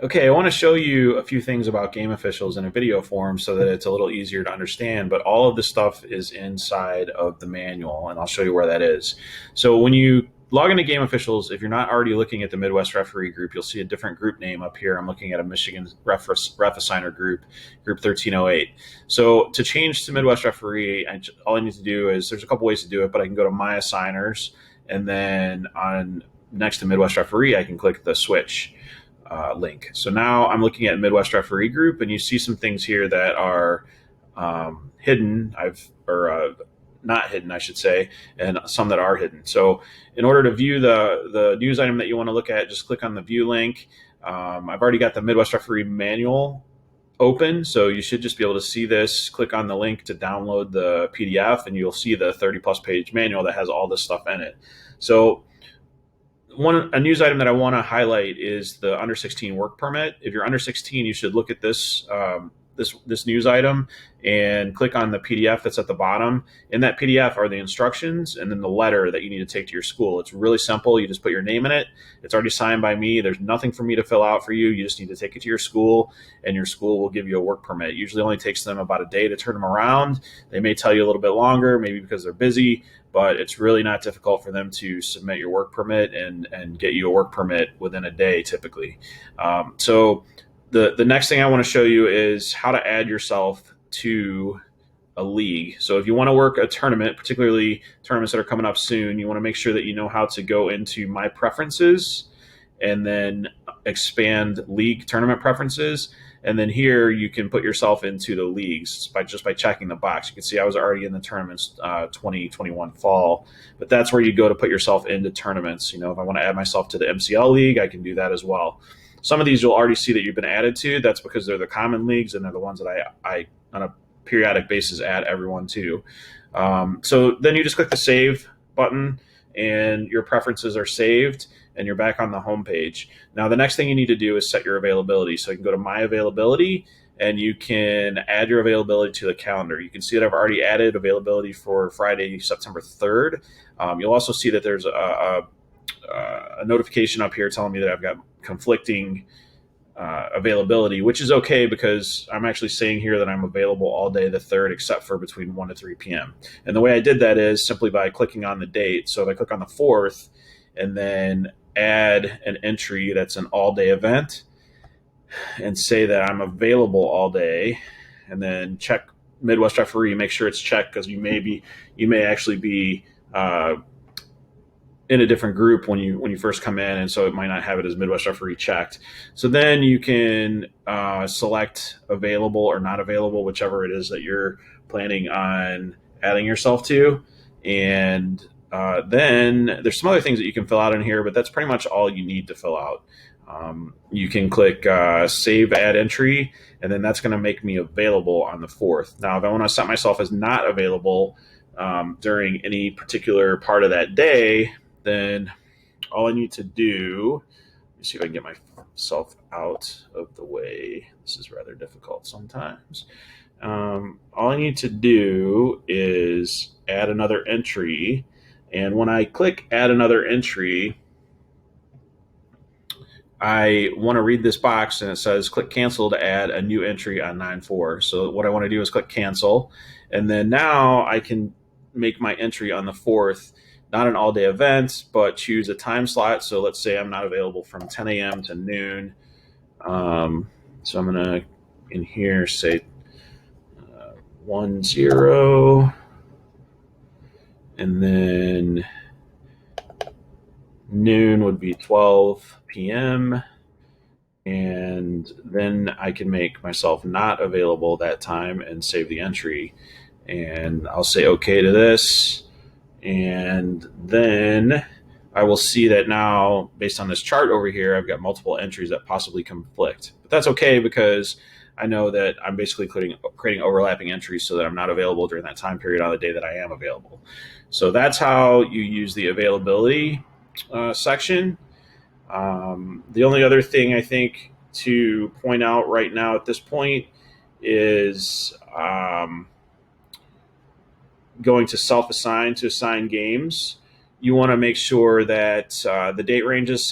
Okay, I want to show you a few things about game officials in a video form so that it's a little easier to understand, but all of this stuff is inside of the manual, and I'll show you where that is. So when you log into game officials, if you're not already looking at the Midwest referee group, you'll see a different group name up here. I'm looking at a Michigan ref assigner group, group 1308. So to change to Midwest referee, all I need to do is, there's a couple ways to do it, but I can go to my assignors, and then on next to Midwest referee, I can click the switch link. So now I'm looking at Midwest Referee Group, and you see some things here that are hidden. Not hidden, I should say, and some that are hidden. So in order to view the news item that you want to look at, just click on the view link. I've already got the Midwest Referee manual open, so you should just be able to see this. Click on the link to download the PDF, and you'll see the 30 plus page manual that has all this stuff in it. So a news item that I want to highlight is the under 16 work permit. If you're under 16, you should look at this news item and click on the PDF that's at the bottom. In that PDF are the instructions and then the letter that you need to take to your school. It's really simple. You just put your name in it. It's already signed by me. There's nothing for me to fill out for you. You just need to take it to your school, and your school will give you a work permit. It usually only takes them about a day to turn them around. They may tell you a little bit longer, maybe because they're busy, but it's really not difficult for them to submit your work permit and get you a work permit within a day typically. So the next thing I want to show you is how to add yourself to a league. So if you want to work a tournament, particularly tournaments that are coming up soon, you want to make sure that you know how to go into my preferences and then expand league tournament preferences. And then here you can put yourself into the leagues by checking the box. You can see I was already in the tournaments 2021 fall, but that's where you go to put yourself into tournaments. You know, if I want to add myself to the MCL league, I can do that as well. Some of these you'll already see that you've been added to. That's because they're the common leagues, and they're the ones that I on a periodic basis add everyone to. So then you just click the save button, and your preferences are saved, and you're back on the home page. Now, the next thing you need to do is set your availability. So you can go to My Availability, and you can add your availability to the calendar. You can see that I've already added availability for Friday, September 3rd. You'll also see that there's a notification up here telling me that I've got conflicting availability, which is okay because I'm actually saying here that I'm available all day the 3rd except for between 1 to 3 p.m. And the way I did that is simply by clicking on the date. So if I click on the 4th and then add an entry that's an all-day event and say that I'm available all day, and then check Midwest Referee, make sure it's checked because you may actually be in a different group when you first come in, and so it might not have it as Midwest Referee checked. So then you can select available or not available, whichever it is that you're planning on adding yourself to. And then there's some other things that you can fill out in here, but that's pretty much all you need to fill out. You can click Save Add Entry, and then that's going to make me available on the 4th. Now, if I want to set myself as not available during any particular part of that day, then all I need to do, let me see if I can get myself out of the way. This is rather difficult sometimes. All I need to do is add another entry. And when I click add another entry, I want to read this box, and it says click cancel to add a new entry on 9/4. So what I want to do is click cancel. And then now I can make my entry on the 4th, not an all-day event, but choose a time slot. So let's say I'm not available from 10 a.m. to noon. So I'm going to, in here, say 1-0, and then noon would be 12 p.m., and then I can make myself not available that time and save the entry. And I'll say okay to this. And then I will see that now, based on this chart over here, I've got multiple entries that possibly conflict. But that's okay because I know that I'm basically creating overlapping entries so that I'm not available during that time period on the day that I am available. So that's how you use the availability section. The only other thing I think to point out right now at this point is going to self-assign to assign games. You want to make sure that the date ranges